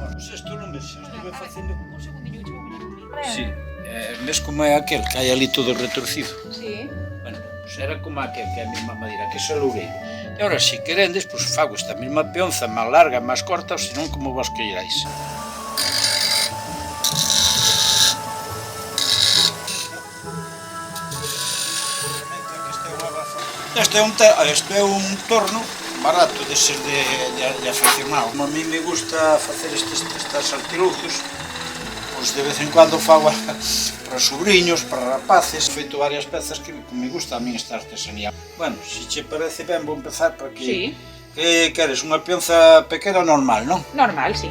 Pois isto non ves, estuve facendo... Un segundinho, que vou poñer un Sí, ves como é aquel que hai ali todo retorcido? Sí. Bueno, pois era como aquel que é a mesma madeira, que é o loureiro. E agora, se querendes, pois fago esta mesma peonza máis larga, máis corta, ou senón como vos queiráis. Este é un torno barato de ser de aficionado. Como a mí me gusta facer estes artilugios, pois de vez en cuando fago para sobrinhos, para rapaces. He feito varias pezas que me gusta a mí esta artesanía. Bueno, se che parece ben, vou empezar para que... Sí. Que queres, unha peonza pequena ou normal, non? Normal, sí.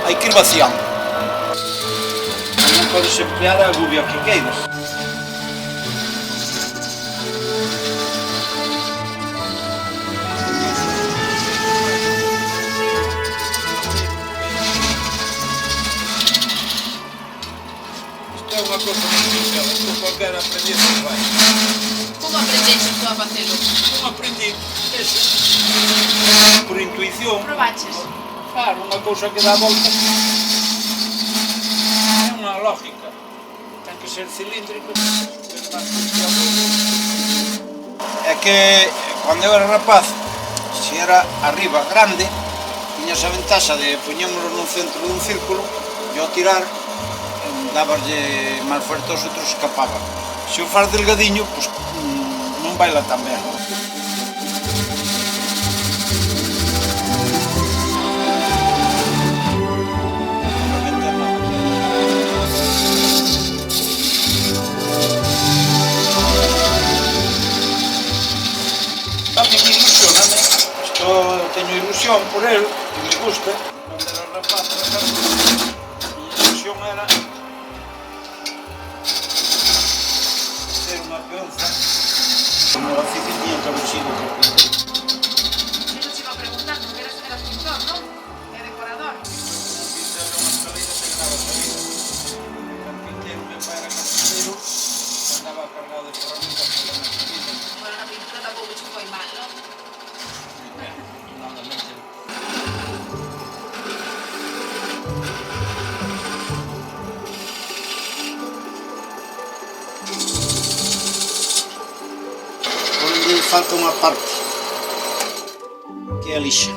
Hai que ir vaciando. Non podes emplear a agubia que queiras. Isto é unha cousa moi especial, isto cualquiera aprender que vai. Como aprendeste tú a facelo? Non aprendi eso. Por intuición. Probaches? Claro, unha cousa que dá volta. É unha lógica. Ten que ser cilíndrico. É que, cando eu era rapaz, se era arriba grande, tiñas a ventaxa de poñémoslo no centro dun círculo e ao tirar, dabaslle máis fuerte aos outros, escapaba. Se o faz delgadiño, pois non baila tan ben. Teño ilusión por el, que me gusta. Cando era rapaz, a ilusión era ser unha peonza. Como a Cici tiña que haber sido carpinteiro. Eso te iba a preguntar, porque eras pintor, non? E decorador. Carpinteiro unha escaleira se ganaba a vida. Carpinteiro, meu pai era carpinteiro, andaba cargado de ferramentas pola esquina. Bueno, na pintura tampouco che foi mal, non? Onde falta unha parte, que é a lixa.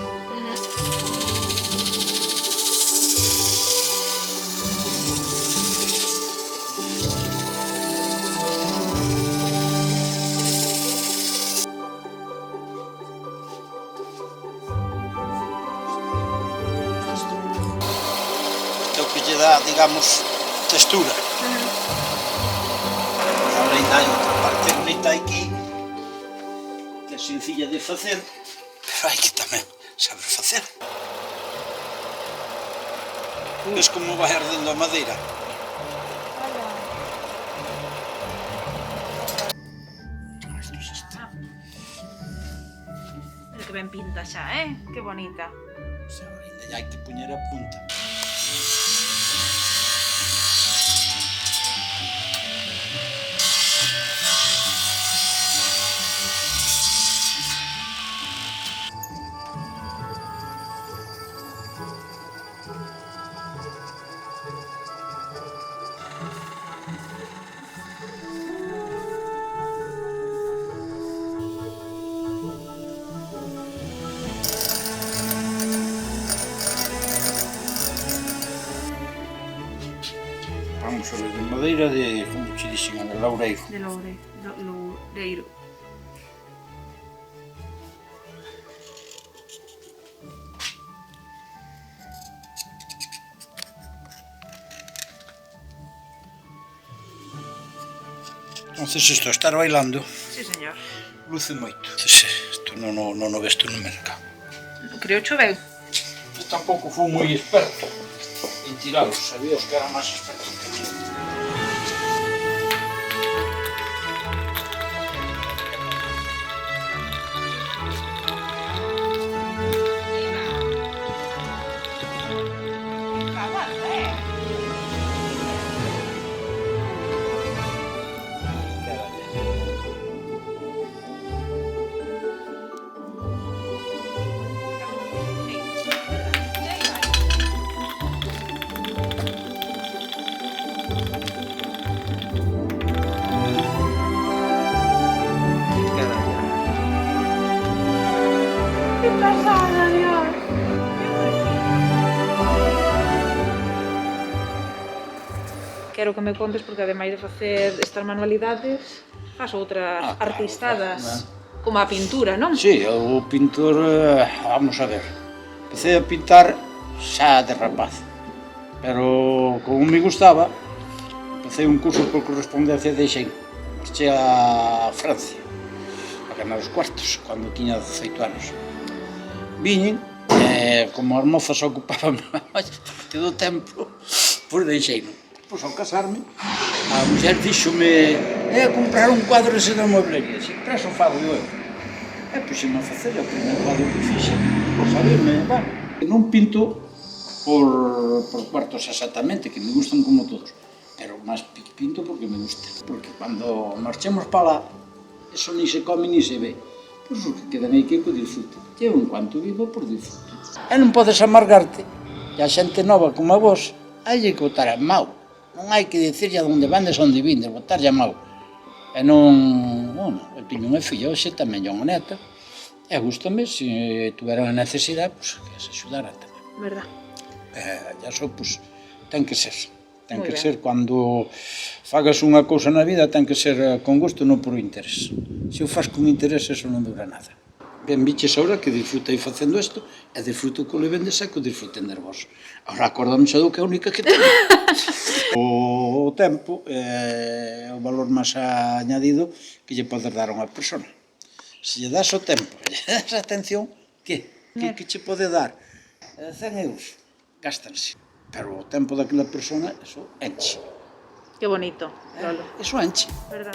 É o que lle dá, digamos, textura. E agora ainda hai outra parte bonita aquí, que é sencilla de facer, pero hai que tamén saber facer. Ves como vai ardendo a madeira? Isto xa está. Pero que ben pinta xa, Que bonita. Pois agora ainda hai que poñer a punta. Vamos a ver, de madeira de, como che dixen, de loureiro. De loureiro. Entonces isto, estar bailando, Sí, señor. luce moito. Entonces, isto non o ves tú no mercado. Creo que ben. Eu tampouco fui moi experto en tiralos, sabía os que eran máis expertos que eu. quero que me contes, porque ademais de facer estas manualidades, faz outras artistadas, como a pintura, non? Sí, o pintor, vamos a ver, empecé a pintar xa de rapaz, pero como me gustaba, empecé un curso por correspondencia de deixei. Marché a Francia, a ganar os cuartos, cando tiña 18 anos. Viñen, como as mozas ocupaban parte do tempo, pois deixei-no. Pois ao casarme, a muller díxome a comprar un cuadro ese da mueblería. Dixen, para eso fago eu. E puxeme a facer o primeiro cuadro que fixe. Sabeme, non pinto por cuartos exactamente, que me gustan como todos, pero máis pinto porque me gusta. Porque cando marchemos para lá, eso ni se come ni se ve. Pois o que quedan aí que o disfrute. Eu, en cuanto vivo, por disfrute. E non podes amargarte. E a xente nova como a vos, hai que botar a mau. Non hai que dicirlle onde vandes, onde vindes, botarlle a mau. E non... Bueno, eu tiño unha filla, hoxe tamén unha neta. E gustame, se tuveran a necesidade, pois que se axudara tamén. Verdad. E iso, pois, ten que ser. Ten que ser, cando fagas unha cousa na vida, ten que ser con gusto, non por interés. Se o faz con interés, eso non dura nada. Ben, viches agora que disfrutei facendo isto, e disfruto que o levendes e que o disfruten de vos. Agora acordame xa do que é a única que teño. O tempo é o valor máis añadido que lle podes dar a unha persona. Se lle das o tempo, lle das a atención, que che pode dar? 100 euros, gástanse. Pero o tempo daquela persona, eso enche. Que bonito, Lolo. Eso enche. Verdad.